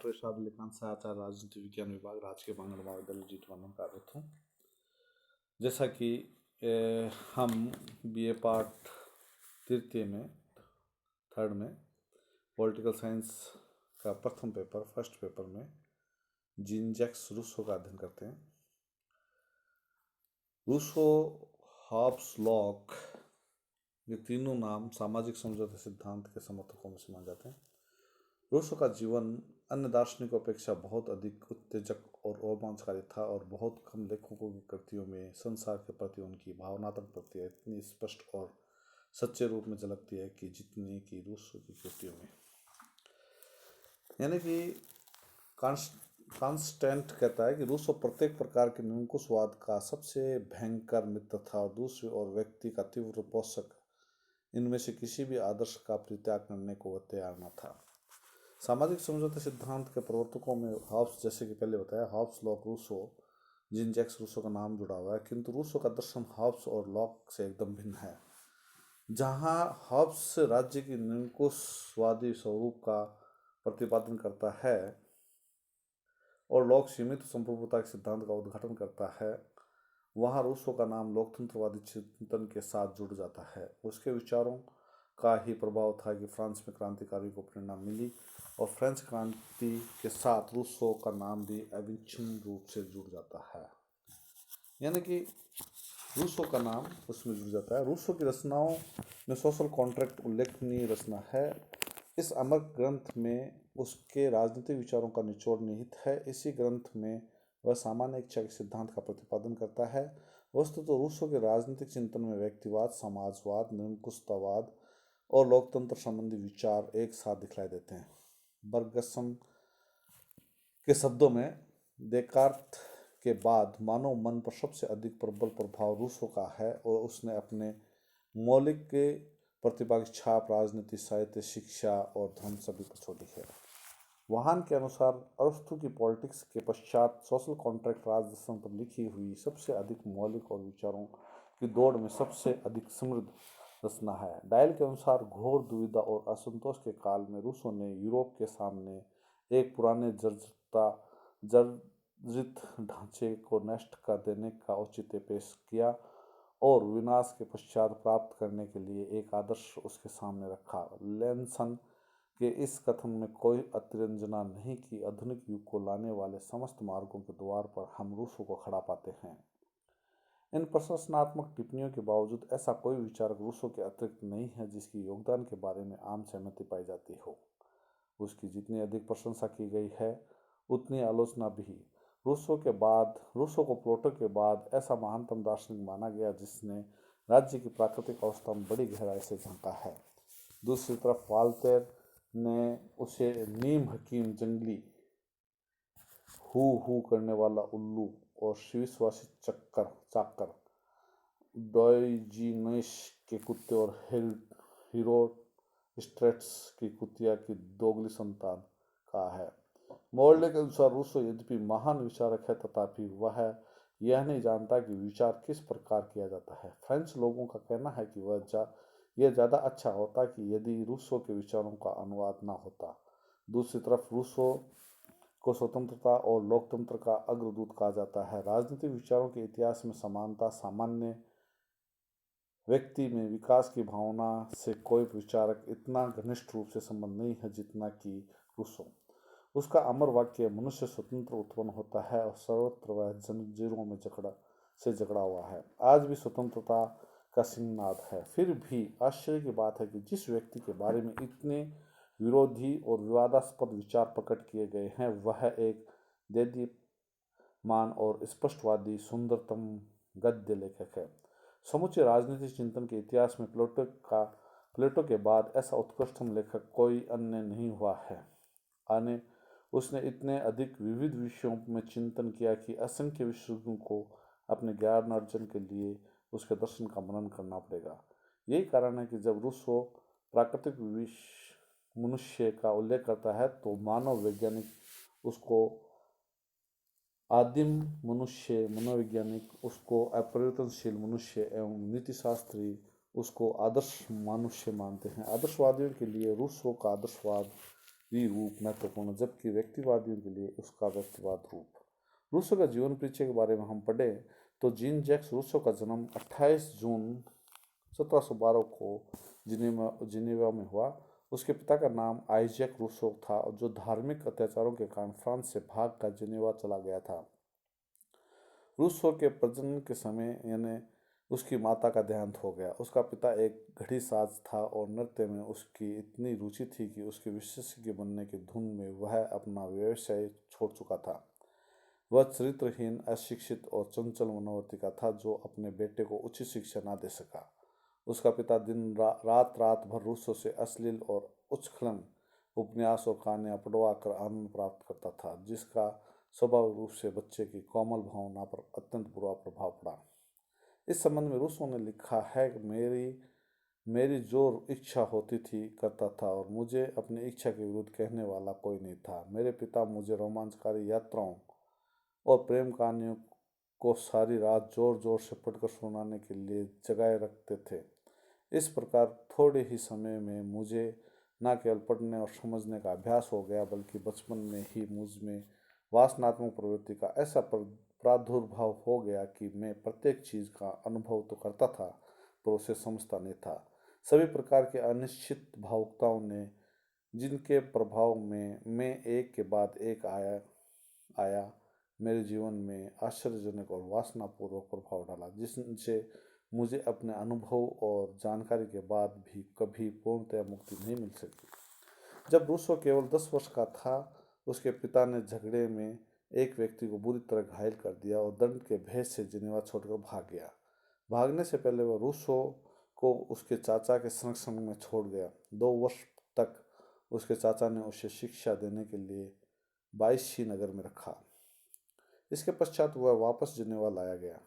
Doctor इरशाद अली खान, सहाचार राजनीति विज्ञान विभाग, राजकीय बांगड़ महाविद्यालय जीतवन में कार्यरत हूँ। जैसा कि हम बीए पार्ट तृतीय में थर्ड में पॉलिटिकल साइंस का फर्स्ट पेपर में जीन जैक्स रूसो का अध्ययन करते हैं। रूसो, हॉब्स, लॉक, ये तीनों नाम सामाजिक समझौते सिद्धांत के समर्थकों में से माने जाते हैं। रूसो का जीवन अन्य दार्शनिकों अपेक्षा बहुत अधिक उत्तेजक और रोमांचकारी था और बहुत कम लेखकों की कृतियों में संसार के प्रति उनकी भावनात्मक प्रतिक्रिया इतनी स्पष्ट और सच्चे रूप में झलकती है कि जितनी कि रूसो की कृतियों में। यानी कि कॉन्स्टेंट कहता है कि रूसो प्रत्येक प्रकार के निरंकुशवाद का सबसे भयंकर मित्र था और दूसरी ओर व्यक्ति का तीव्र पोषक, इनमें से किसी भी आदर्श का परित्याग करने को वह तैयार न था। सामाजिक समझौते सिद्धांत के प्रवर्तकों में हॉब्स, जैसे कि पहले बताया, Hobbes, Locke, Rousseau, Jean Jacques Rousseau का नाम जुड़ा हुआ है, किंतु रूसो का दर्शन हॉब्स और लॉक से एकदम भिन्न है। जहां हॉब्स राज्य की निरंकुशवादी स्वरूप का प्रतिपादन करता है और लॉक सीमित संप्रभुता के सिद्धांत का उद्घाटन करता है, वहाँ रूसो का नाम लोकतंत्रवादी चिंतन के साथ जुड़ जाता है। उसके विचारों का ही प्रभाव था कि फ्रांस में क्रांतिकारी को प्रेरणा मिली और फ्रेंच क्रांति के साथ रूसो का नाम भी अविच्छिन्न रूप से जुड़ जाता है। यानी कि रूसो का नाम उसमें जुड़ जाता है। रूसो की रचनाओं में सोशल कॉन्ट्रैक्ट उल्लेखनीय रचना है। इस अमर ग्रंथ में उसके राजनीतिक विचारों का निचोड़ निहित है। इसी ग्रंथ में वह सामान्य इच्छा के सिद्धांत का प्रतिपादन करता है। वस्तुतः तो रूसो के राजनीतिक चिंतन में व्यक्तिवाद, समाजवाद, निरंकुशतावाद और लोकतंत्र संबंधी विचार एक साथ दिखलाई देते हैं। बर्गसन के शब्दों में, देकार्त के बाद मानव मन पर सबसे अधिक प्रबल प्रभाव रूसो का है और उसने अपने मौलिक के प्रतिभा की छाप राजनीति, साहित्य, शिक्षा और धर्म सभी पर छोड़ी है। वहान के अनुसार अरस्तु की पॉलिटिक्स के पश्चात सोशल कॉन्ट्रैक्ट राजदर्शन पर लिखी हुई सबसे अधिक मौलिक और विचारों की दौड़ में सबसे अधिक समृद्ध रचना है। डायल के अनुसार घोर दुविधा और असंतोष के काल में रूसो ने यूरोप के सामने एक पुराने जर्जरित ढांचे को नष्ट कर देने का औचित्य पेश किया और विनाश के पश्चात प्राप्त करने के लिए एक आदर्श उसके सामने रखा। लेनसन के इस कथन में कोई अतिरंजना नहीं कि आधुनिक युग को लाने वाले समस्त मार्गों के द्वार पर हम रूसो को खड़ा पाते हैं। इन प्रशंसात्मक टिप्पणियों के बावजूद ऐसा कोई विचारक रूसो के अतिरिक्त नहीं है जिसकी योगदान के बारे में आम सहमति पाई जाती हो। उसकी जितनी अधिक प्रशंसा की गई है उतनी आलोचना भी। रूसो को प्लेटो के बाद ऐसा महानतम दार्शनिक माना गया जिसने राज्य की प्राकृतिक अवस्था में बड़ी गहराई से झांका है। दूसरी तरफ वाल्तेर ने उसे नीम हकीम, जंगली, हु करने वाला उल्लू और विश्वासी चाकर, डॉयजीनस के कुत्ते और हीरोस्ट्रेटस की कुतिया की दोगली संतान कहा है। मोर्ले के अनुसार रूसो यद्यपि महान विचारक है तथापि वह यह नहीं जानता कि विचार किस प्रकार किया जाता है। फ्रेंच लोगों का कहना है कि यह ज़्यादा अच्छा होता कि यदि रूसो के विचारों का अनुवाद न होता। दूसरी तरफ रूसो को स्वतंत्रता और लोकतंत्र का अग्रदूत कहा जाता है। राजनीतिक विचारों के इतिहास में समानता, सामान्य व्यक्ति में विकास की भावना से कोई विचारक इतना घनिष्ठ रूप से संबंध नहीं है जितना कि रूसो। उसका अमर वाक्य, मनुष्य स्वतंत्र उत्पन्न होता है और सर्वत्र वह जंजीरों में जकड़ा हुआ है, आज भी स्वतंत्रता का सिंहनाद है। फिर भी आश्चर्य की बात है कि जिस व्यक्ति के बारे में इतने विरोधी और विवादास्पद विचार प्रकट किए गए हैं वह एक देदीप्यमान और स्पष्टवादी सुंदरतम गद्य लेखक है। समुचे राजनीतिक चिंतन के इतिहास में प्लेटो के बाद ऐसा उत्कृष्टतम लेखक कोई अन्य नहीं हुआ है। उसने इतने अधिक विविध विषयों में चिंतन किया कि असंख्य विशेषज्ञों को अपने ज्ञान अर्जन के लिए उसके दर्शन का मनन करना पड़ेगा। यही कारण है कि जब रूसो प्राकृतिक मनुष्य का उल्लेख करता है तो मानव वैज्ञानिक उसको आदिम मनुष्य, मनोवैज्ञानिक उसको अपरिवर्तनशील मनुष्य एवं नीतिशास्त्री उसको आदर्श मनुष्य मानते हैं। आदर्शवादियों के लिए रूसो का आदर्शवाद रूप महत्वपूर्ण, जबकि व्यक्तिवादियों के लिए उसका व्यक्तिवाद रूप। रूसो का जीवन परिचय के बारे में हम पढ़े तो जीन जैक्स रूसो का जन्म 28 जून 1712 को जिनेवा में हुआ। उसके पिता का नाम आइजैक रूसो था, जो धार्मिक अत्याचारों के कारण फ्रांस से भाग कर जिनेवा चला गया था। रूसो के प्रजनन के समय यानी उसकी माता का देहांत हो गया। उसका पिता एक घड़ीसाज था और नृत्य में उसकी इतनी रुचि थी कि उसके विशेषज्ञ बनने की धुन में वह अपना व्यवसाय छोड़ चुका था। वह चरित्रहीन, अशिक्षित और चंचल मनोवृत्ति का था, जो अपने बेटे को उचित शिक्षा न दे सका। उसका पिता दिन रात भर रूसों से अश्लील और उच्छृंखल उपन्यास और कहानियां पढ़वा कर आनंद प्राप्त करता था, जिसका स्वभाव रूप से बच्चे की कोमल भावना पर अत्यंत बुरा प्रभाव पड़ा। इस संबंध में रूसो ने लिखा है कि मेरी मेरी जो इच्छा होती थी करता था और मुझे अपनी इच्छा के विरुद्ध कहने वाला कोई नहीं था। मेरे पिता मुझे रोमांचकारी यात्राओं और प्रेम कहानियों को सारी रात जोर जोर से पढ़कर सुनाने के लिए जगाए रखते थे। इस प्रकार थोड़े ही समय में मुझे न केवल पढ़ने और समझने का अभ्यास हो गया, बल्कि बचपन में ही मुझ में वासनात्मक प्रवृत्ति का ऐसा प्रादुर्भाव हो गया कि मैं प्रत्येक चीज का अनुभव तो करता था, पर उसे समझता नहीं था। सभी प्रकार के अनिश्चित भावुकताओं ने, जिनके प्रभाव में मैं एक के बाद एक आया मेरे जीवन में आश्चर्यजनक और वासनापूर्वक प्रभाव डाला, जिनसे मुझे अपने अनुभव और जानकारी के बाद भी कभी पूर्णतया मुक्ति नहीं मिल सकी। जब रूसो केवल 10 वर्ष का था, उसके पिता ने झगड़े में एक व्यक्ति को बुरी तरह घायल कर दिया और दंड के भेद से जिनेवा छोड़कर भाग गया। भागने से पहले वह रूसो को उसके चाचा के संरक्षण में छोड़ गया। 2 वर्ष तक उसके चाचा ने उसे शिक्षा देने के लिए बाईसी नगर में रखा। इसके पश्चात वह वापस जिनेवा लाया गया।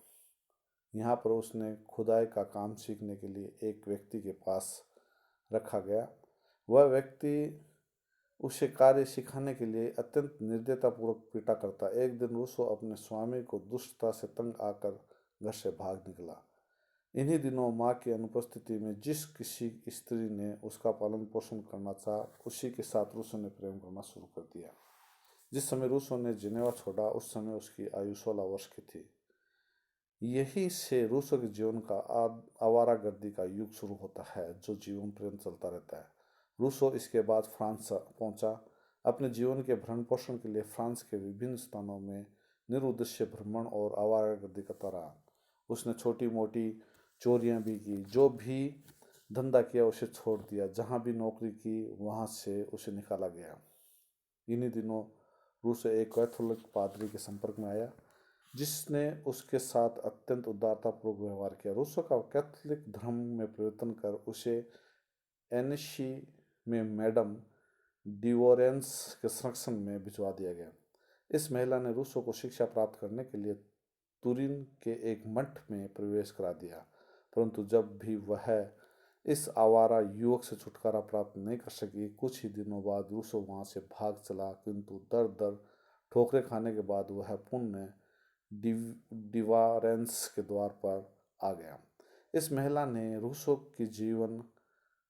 यहाँ पर उसने खुदाई का काम सीखने के लिए एक व्यक्ति के पास रखा गया। वह व्यक्ति उसे कार्य सिखाने के लिए अत्यंत निर्दयतापूर्वक पीटा करता। एक दिन रूसो अपने स्वामी को दुष्टता से तंग आकर घर से भाग निकला। इन्हीं दिनों माँ की अनुपस्थिति में जिस किसी स्त्री ने उसका पालन पोषण करना चाहा, उसी के साथ रूसो ने प्रेम करना शुरू कर दिया। जिस समय रूसो ने जिनेवा छोड़ा, उस समय उसकी आयु 16 वर्ष की थी। यही से रूसो के जीवन का आवारागर्दी का युग शुरू होता है, जो जीवन प्रेम चलता रहता है। रूसो इसके बाद फ्रांस पहुंचा। अपने जीवन के भरण पोषण के लिए फ्रांस के विभिन्न स्थानों में निरुद्देश्य भ्रमण और आवारागर्दी करता रहा। उसने छोटी मोटी चोरियां भी की। जो भी धंधा किया उसे छोड़ दिया। जहां भी नौकरी की वहां से उसे निकाला गया। इन्हीं दिनों रूसो एक कैथोलिक पादरी के संपर्क में आया, जिसने उसके साथ अत्यंत उदारतापूर्वक व्यवहार किया। रूसो का कैथोलिक धर्म में परिवर्तन कर उसे एनिशी में मैडम डिवोरेंस के संरक्षण में भिजवा दिया गया। इस महिला ने रूसो को शिक्षा प्राप्त करने के लिए तुरिन के एक मठ में प्रवेश करा दिया, परंतु जब भी वह इस आवारा युवक से छुटकारा प्राप्त नहीं कर सकी। कुछ ही दिनों बाद रूसो वहां से भाग चला, किंतु दर दर ठोकरें खाने के बाद वह पुण्य डिवारेंस के द्वार पर आ गया। इस महिला ने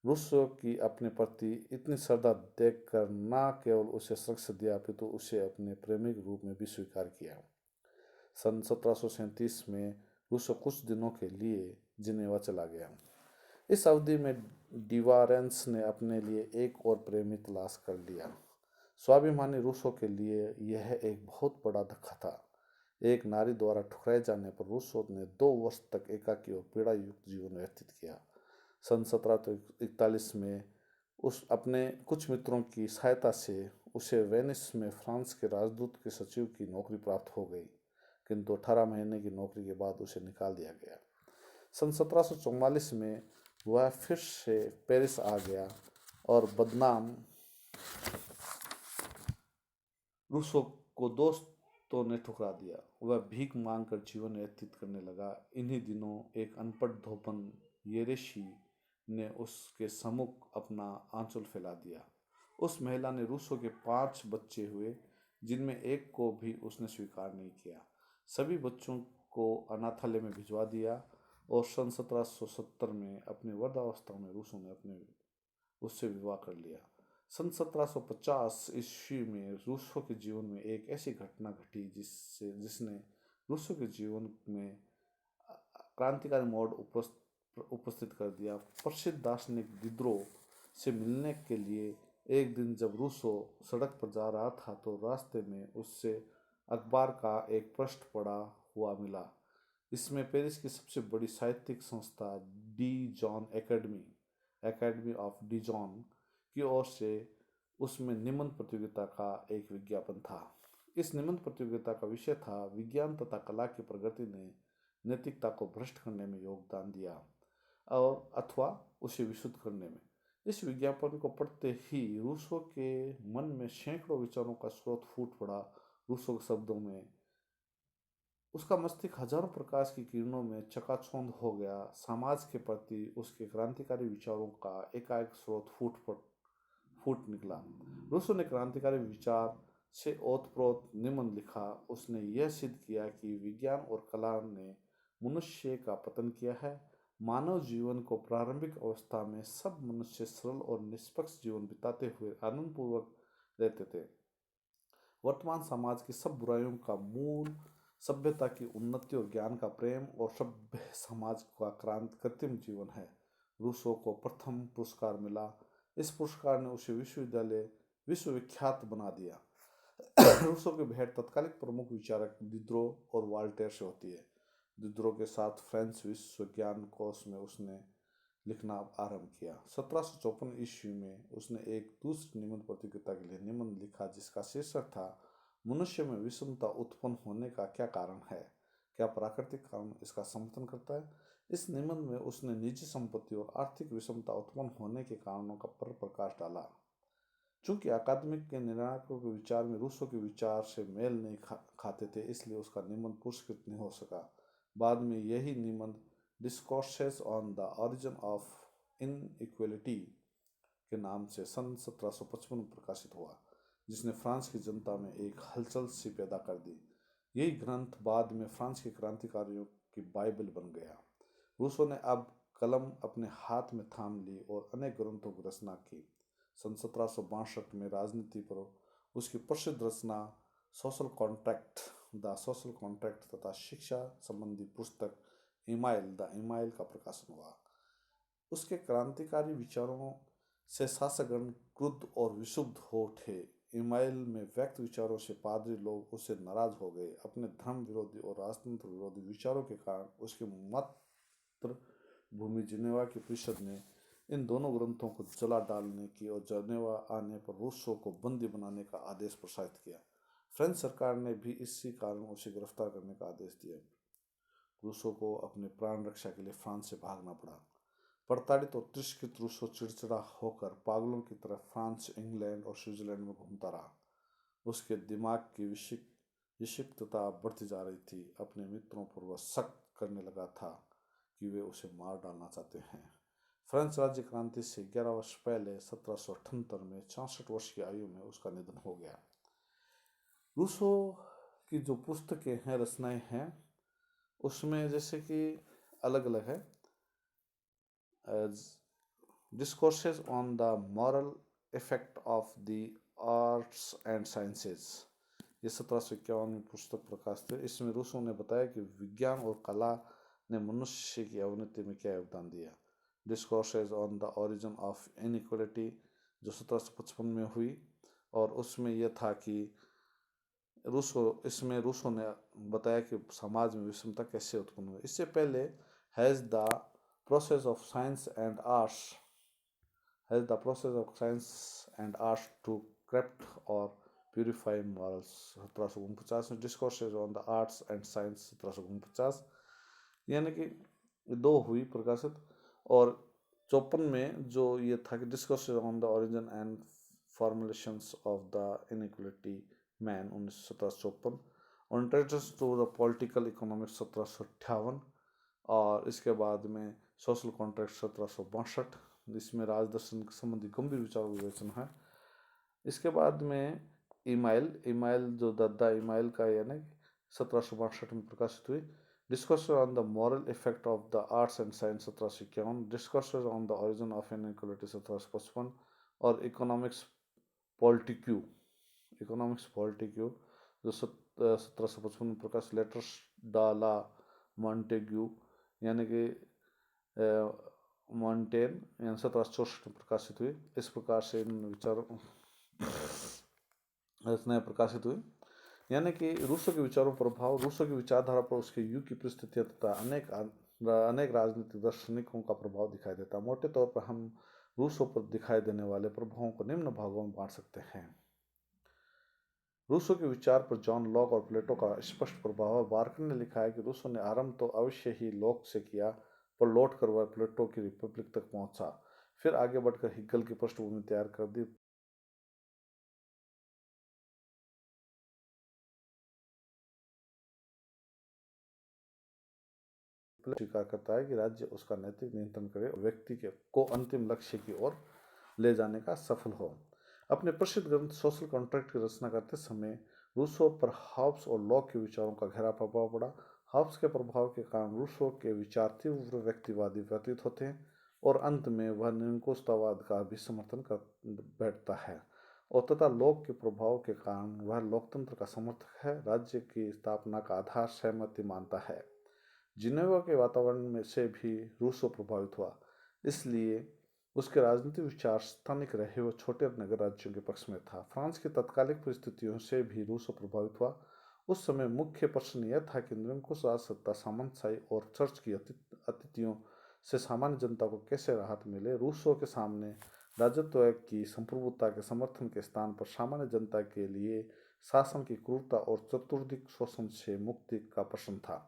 रूसो की अपने प्रति इतनी श्रद्धा देखकर न केवल उसे संरक्षण दिया, अपितु उसे अपने प्रेमी के रूप में भी स्वीकार किया। सन 1737 में रूसो कुछ दिनों के लिए जिनेवा चला गया। इस अवधि में डिवारेंस ने अपने लिए एक और प्रेमी तलाश कर लिया। स्वाभिमानी रूसो के लिए यह एक बहुत बड़ा धक्का था। एक नारी द्वारा ठुकराए जाने पर रूसो ने 2 वर्ष तक एकाकी और पीड़ा युक्त जीवन व्यतीत किया। सन 1741 में उस अपने कुछ मित्रों की सहायता से उसे वेनिस में फ्रांस के राजदूत के सचिव की नौकरी प्राप्त हो गई, किंतु 18 महीने की नौकरी के बाद उसे निकाल दिया गया। सन 1744 में वह फिर से पेरिस आ गया और बदनाम रूसो को दोस्तों ने ठुकरा दिया। वह भीख मांगकर जीवन व्यतीत करने लगा। इन्हीं दिनों एक अनपढ़ धोबन येरेशी ने उसके सम्मुख अपना आंचल फैला दिया। उस महिला ने रूसो के 5 बच्चे हुए, जिनमें एक को भी उसने स्वीकार नहीं किया। सभी बच्चों को अनाथालय में भिजवा दिया और सन 1770 में अपनी वृद्धावस्था में रूसो ने उससे विवाह कर लिया। सन 1750 ईस्वी में रूसो के जीवन में एक ऐसी घटना घटी जिसने रूसो के जीवन में क्रांतिकारी मोड़ उपस्थित कर दिया। प्रसिद्ध दार्शनिक दिद्रो से मिलने के लिए एक दिन जब रूसो सड़क पर जा रहा था तो रास्ते में उससे अखबार का एक पृष्ठ पड़ा हुआ मिला। इसमें पेरिस की सबसे बड़ी साहित्यिक संस्था Dijon academy academy of Dijon की ओर से उसमें निबंध प्रतियोगिता का एक विज्ञापन था। इस निबंध प्रतियोगिता का विषय था विज्ञान तथा कला की प्रगति ने नैतिकता को भ्रष्ट करने में योगदान दिया और अथवा उसे विशुद्ध करने में। इस विज्ञापन को पढ़ते ही रूसो के मन में सैकड़ों विचारों का स्रोत फूट पड़ा। रूसो के शब्दों में उसका मस्तिष्क हजारों प्रकाश की किरणों में चकाचौंध हो गया। समाज के प्रति उसके क्रांतिकारी विचारों का एकाएक स्रोत फूट निकला। रूसो ने क्रांतिकारी विचार से ओतप्रोत निबंध लिखा। उसने यह सिद्ध किया कि विज्ञान और कला ने मनुष्य का पतन किया है। मानव जीवन को प्रारंभिक अवस्था में सब मनुष्य सरल और निष्पक्ष जीवन बिताते हुए आनंदपूर्वक रहते थे। वर्तमान समाज की सब बुराइयों का मूल सभ्यता की उन्नति और ज्ञान का प्रेम और सभ्य समाज का कृत्रिम जीवन है। रूसो को प्रथम पुरस्कार मिला। इस पुरस्कार ने उसे विश्वविख्यात बना दिया। रूसो की भेंट तत्कालिक प्रमुख विचारक दिद्रो और वाल्टेयर से होती है। दिद्रो के साथ फ्रेंच विश्व ज्ञान कोश में उसने लिखना आरंभ किया। 1754 ईस्वी में उसने एक दूसरी निबंध प्रतियोगिता के लिए निबंध लिखा जिसका शीर्षक था मनुष्य में विषमता उत्पन्न होने का क्या कारण है, क्या प्राकृतिक कारण इसका समर्थन करता है। इस निबंध में उसने निजी संपत्ति और आर्थिक विषमता उत्पन्न होने के कारणों पर प्रकाश डाला। चूंकि अकादमिक के निर्णायकों के विचार में रूसो के विचार से मेल नहीं खाते थे, इसलिए उसका निबंध पुरस्कृत नहीं हो सका। बाद में यही निबंध discourses on the origin of inequality के नाम से सन 1755 में प्रकाशित हुआ, जिसने फ्रांस की जनता में एक हलचल सी पैदा कर दी। यही ग्रंथ बाद में फ्रांस के क्रांतिकारियों की बाइबल बन गया। रूसो ने अब कलम अपने हाथ में थाम ली और अनेक ग्रंथों की रचना की। सन 1762 में राजनीति पर उसकी प्रसिद्ध रचना द सोशल कॉन्ट्रैक्ट तथा शिक्षा संबंधी पुस्तक द इमाइल का प्रकाशन हुआ। उसके क्रांतिकारी विचारों से शासकगण क्रुद्ध और विक्षुब्ध हो उठे। इमाइल में व्यक्त विचारों से पादरी लोग उससे नाराज हो गए। अपने धर्म विरोधी और राजतंत्र विरोधी विचारों के कारण उसके मातृभूमि जिनेवा की परिषद ने इन दोनों ग्रंथों को जला डालने की और जिनेवा आने पर रूसो को बंदी बनाने का आदेश प्रसारित किया। फ्रेंच सरकार ने भी इसी कारण उसे गिरफ्तार करने का आदेश दिया। रूसो को अपने प्राण रक्षा के लिए फ्रांस से भागना पड़ा। प्रताड़ित और तिरस्कृत रूसो चिड़चिड़ा होकर पागलों की तरह फ्रांस, इंग्लैंड और स्विट्जरलैंड में घूमता रहा। उसके दिमाग की विक्षिप्तता बढ़ती जा रही थी। अपने मित्रों पर वह शक करने लगा था कि वे उसे मार डालना चाहते हैं। फ्रेंच राज्य क्रांति से 11 वर्ष पहले 1778 में 66 वर्ष की आयु में उसका निधन हो गया। रूसो की जो पुस्तकें हैं, रचनाएं हैं, उसमें जैसे कि अलग अलग है। Discourses on the moral effect of the arts and sciences, ये 1751 में पुस्तक प्रकाशित है। इसमें रूसो ने बताया कि विज्ञान और कला ने मनुष्य की अवनति में क्या योगदान दिया। Discourses on the origin of inequality जो 1755 में हुई, और उसमें यह था कि रूसो ने बताया कि समाज में विषमता कैसे उत्पन्न हुई। इससे पहले has the process of science and arts to correct और प्यूरिफाई मॉरल्स 1749 में। Discourses on the arts and science 1749, यानी कि दो हुई प्रकाशित। और 54 में जो ये था कि discourses on the origin and formulations of the inequality man 1754, और introduction to the political economics 1758, और इसके बाद में सोशल कॉन्ट्रैक्ट 1762, इसमें राजदर्शन संबंधी गंभीर विचारों की विवेचना है। इसके बाद में इमाइल जो द इमाइल का यानी 1762 में प्रकाशित हुई। Discusses on the moral effect of the arts and science 1751, discusses on the origin of inequality 1755, और इकोनॉमिक्स पॉलिटिक्यू, इकोनॉमिक्स पॉलिटिक्यू, जो 1755 में प्रकाशित, लेटर्स डा ला मॉन्टेग्यू यानी कि मॉन्टेन यानी 1764 में प्रकाशित हुई। इस प्रकार से इन विचारों रचनाएं प्रकाशित हुई। यानी कि रूसो के विचारों पर प्रभाव, रूसो की विचारधारा पर उसके युग की परिस्थितियां तथा अनेक राजनीतिक दार्शनिकों का प्रभाव दिखाई देता है। मोटे तौर पर हम रूसो पर दिखाई देने वाले प्रभावों को निम्न भागों में बांट सकते हैं। रूसो के विचार पर जॉन लॉक और प्लेटो का स्पष्ट प्रभाव है। बार्कर ने लिखा है कि रूसो ने आरंभ तो अवश्य ही लॉक से किया, पर लौट कर वह प्लेटो की रिपब्लिक तक पहुंचा, फिर आगे बढ़कर हिगल की पृष्ठभूमि तैयार कर दी। स्वीकार करता है कि राज्य उसका नैतिक नियंत्रण करे और व्यक्ति को अंतिम लक्ष्य की ओर ले जाने का सफल हो। अपने प्रसिद्ध ग्रंथ सोशल कॉन्ट्रैक्ट की रचना करते समय रूसो पर हॉब्स और लॉक के विचारों का गहरा प्रभाव पड़ा। हॉब्स के प्रभाव के कारण रूसो के विचार तीव्र व्यक्तिवादी प्रतीत होते हैं और अंत में वह निरंकुशतावाद का भी समर्थन कर बैठता है, और तथा लॉक के प्रभाव के कारण वह लोकतंत्र का समर्थक है, राज्य की स्थापना का आधार सहमति मानता है। जिनेवा के वातावरण में से भी रूसो प्रभावित हुआ, इसलिए उसके राजनीतिक विचार स्थानिक रहे व छोटे नगर राज्यों के पक्ष में था। फ्रांस की तत्कालिक परिस्थितियों से भी रूसो प्रभावित हुआ। उस समय मुख्य प्रश्न यह था कि निरंकुश राजसत्ता, सामंतशाही और चर्च की अतिथियों से सामान्य जनता को कैसे राहत मिले। रूसो के सामने राजत्व की संप्रभुता के समर्थन के स्थान पर सामान्य जनता के लिए शासन की क्रूरता और चतुर्दिक शोषण से मुक्ति का प्रश्न था।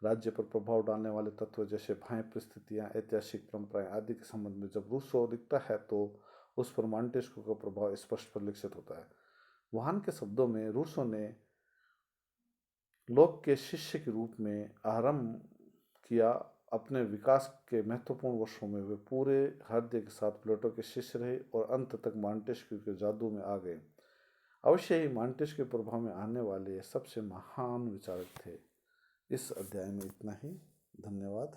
राज्य पर प्रभाव डालने वाले तत्व जैसे बाह्य परिस्थितियां, ऐतिहासिक परंपराएं आदि के संबंध में जब रूसो दिखता है तो उस पर मॉन्टेस्क्यू का प्रभाव स्पष्ट परिलक्षित होता है। वहान के शब्दों में रूसो ने लोक के शिष्य के रूप में आरंभ किया। अपने विकास के महत्वपूर्ण वर्षों में वे पूरे हृदय के साथ प्लेटो के शिष्य रहे और अंत तक मॉन्टेस्क्यू के जादू में आ गए। अवश्य ही मॉन्टेस्क्यू के प्रभाव में आने वाले सबसे महान विचारक थे। इस अध्याय में इतना ही। धन्यवाद।